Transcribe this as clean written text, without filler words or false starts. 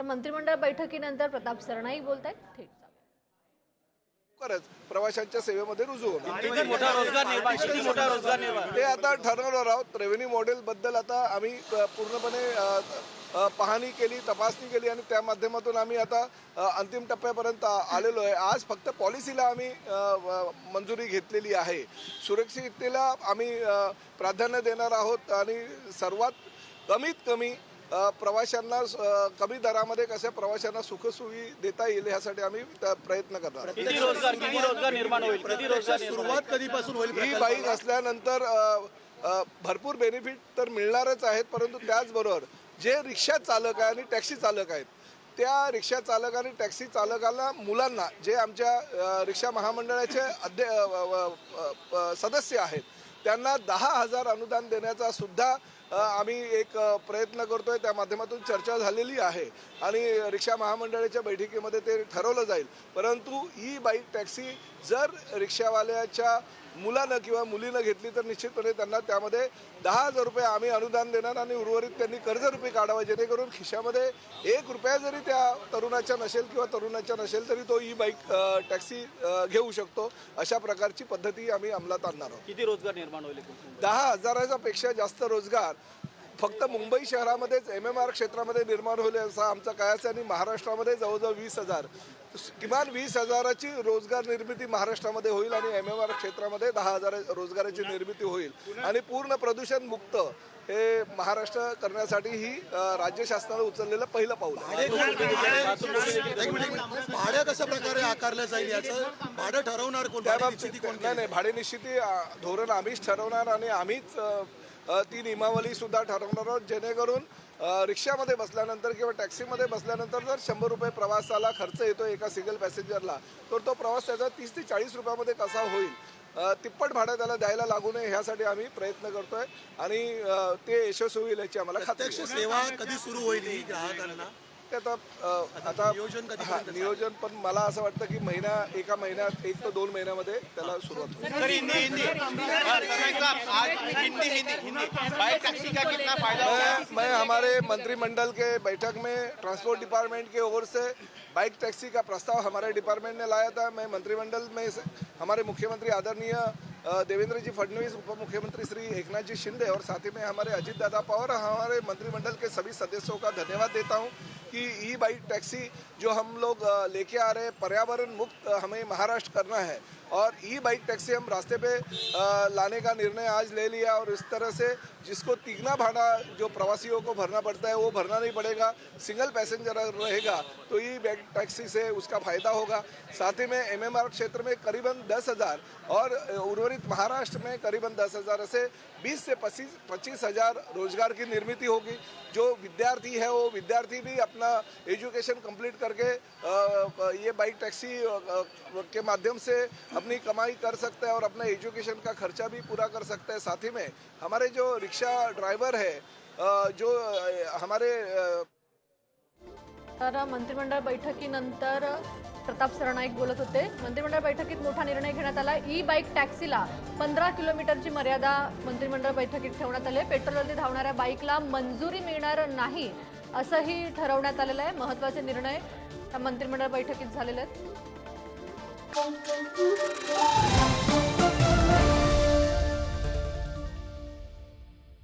मंत्रिमंडळ बैठकीनंतर प्रताप सरनाईक बोलतायत. थेट खरंच प्रवाशांच्या सेवेमध्ये रुजू होणार. किती मोठा रोजगार निर्माण ते आता ठरवणार आहोत. रेव्हेन्यू मॉडेल बद्दल आता आम्ही पूर्णपणे पाहणी केली, तपासणी केली आणि त्या माध्यमातून आम्ही आता अंतिम टप्प्यापर्यंत आलेलो आहे. आज फक्त पॉलिसीला आम्ही मंजुरी घेतलेली आहे. सुरक्षिततेला आम्ही प्राधान्य देणार आहोत आणि सर्वात कमीत कमी प्रवाशांना कमी दरामध्ये कशा प्रवाशांना सुखसोयी देता येईल यासाठी आम्ही प्रयत्न करणार. किती रोजगार निर्माण होईल, किती रोजगार सुरुवात कधीपासून होईल? ही बाईक असल्यानंतर भरपूर बेनिफिट तर मिळणारच आहेत, परंतु त्याचबरोबर जे रिक्षा चालक आहे आणि टॅक्सी चालक आहेत त्या रिक्षा चालक आणि टॅक्सी चालकांना मुलांना जे आमच्या रिक्षा महामंडळाचे सदस्य आहेत त्यांना 10,000 अनुदान देण्याचा सुद्धा आम्ही एक प्रयत्न करतोय. त्या माध्यमातून चर्चा झालेली आहे आणि रिक्षा महामंडळाच्या बैठकीमध्ये ते ठरवलं जाईल. परंतु ही बाईक टॅक्सी जर रिक्षावाल्याच्या मुलानं किंवा मुलीनं घेतली तर निश्चितपणे त्यांना त्यामध्ये 10,000 रुपये आम्ही अनुदान देणार आणि उर्वरित त्यांनी कर्जरूपी काढावं, जेणेकरून खिशामध्ये 1 रुपया जरी त्या तरुणाच्या नसेल किंवा तरुणाच्या नसेल तरी तो ही बाईक टॅक्सी घेऊ शकतो. अशा प्रकारची पद्धती आम्ही अंमलात आणणार आहोत. किती रोजगार निर्माण होईल? 10,000 पेक्षा जास्त रोजगार फक्त मुंबई शहरामध्येच MMR क्षेत्रामध्ये निर्माण होईल असा आमचा कयास आहे आणि महाराष्ट्रामध्ये जवळजवळ 20,000 किमान 20,000ची रोजगार निर्मिती महाराष्ट्रामध्ये होईल आणि MMR क्षेत्रामध्ये 10,000 रोजगाराची निर्मिती होईल आणि पूर्ण प्रदूषण मुक्त हे महाराष्ट्र करण्यासाठी ही राज्य शासनाने उचललेलं पहिलं पाऊल आहे. भाडं कशा प्रकारे आकारलं जाईल याचं भाडं ठरवणार कोण? त्या बाबतीत नाही, भाडे निश्चिती धोरण आम्हीच ठरवणार आणि आम्हीच ती नियमावली सुद्धा ठरवणार आहोत, जेणेकरून रिक्षामध्ये बसल्यानंतर किंवा टॅक्सीमध्ये बसल्यानंतर जर 100 रुपये प्रवासाला खर्च येतो एका सिंगल पॅसेंजरला, तर तो प्रवास त्याचा 30 ते 40 रुपयामध्ये कसा होईल, तिप्पट भाडं त्याला द्यायला लागू नये ह्यासाठी आम्ही प्रयत्न करतोय आणि ते यशस्वी होईल याची आम्हाला खात्री आहे. सेवा कधी सुरू होईल ही ग्राहकांना? आता नियोजन पण मला असं वाटतं की एका महिन्यात 1 ते 2 महिन्यामध्ये त्याला सुरुवात होईल. मैं हमारे मंत्रिमंडल के बैठक में ट्रांसपोर्ट डिपार्टमेंट के ओर से बाइक टैक्सी का प्रस्ताव हमारे डिपार्टमेंट ने लाया था. मैं मंत्रिमंडल में हमारे मुख्यमंत्री आदरणीय देवेंद्र जी फडणवीस, उप मुख्यमंत्री श्री एकनाथ जी शिंदे और साथ ही में हमारे अजित दादा पवार, हमारे मंत्रिमंडल के सभी सदस्यों का धन्यवाद देता हूं कि ई बाइक टैक्सी जो हम लोग लेके आ रहे हैं, पर्यावरण मुक्त हमें महाराष्ट्र करना है और ई बाइक टैक्सी हम रास्ते पे लाने का निर्णय आज ले लिया और इस तरह से जिसको तिगना भाड़ा जो प्रवासियों को भरना पड़ता है वो भरना नहीं पड़ेगा. सिंगल पैसेंजर रहेगा तो ई बाइक टैक्सी से उसका फ़ायदा होगा. साथ ही में MMR क्षेत्र में करीबन 10,000 और उर्वरित महाराष्ट्र में करीबन 10,000 से 20 से 25,000 रोजगार की निर्मिती होगी. जो विद्यार्थी है वो विद्यार्थी भी अपना एजुकेशन कंप्लीट करके ये बाइक टैक्सी के माध्यम से अपनी कमाई कर सकता है और अपना एजुकेशन का खर्चा भी पूरा कर सकता है. साथ ही में हमारे जो रिक्शा ड्राइवर है जो हमारे तर मंत्रिमंडळ बैठकीनंतर प्रताप सरनाईक बोलत होते. मंत्रिमंडळ बैठकीत मोठा निर्णय घेण्यात आला. ई बाईक टॅक्सीला 15 किलोमीटरची मर्यादा मंत्रिमंडळ बैठकीत ठेवण्यात आली. पेट्रोलवरती धावणाऱ्या बाईकला मंजुरी मिळणार नाही असंही ठरवण्यात आलेलं आहे. महत्त्वाचे निर्णय मंत्रिमंडळ बैठकीत झालेले आहेत.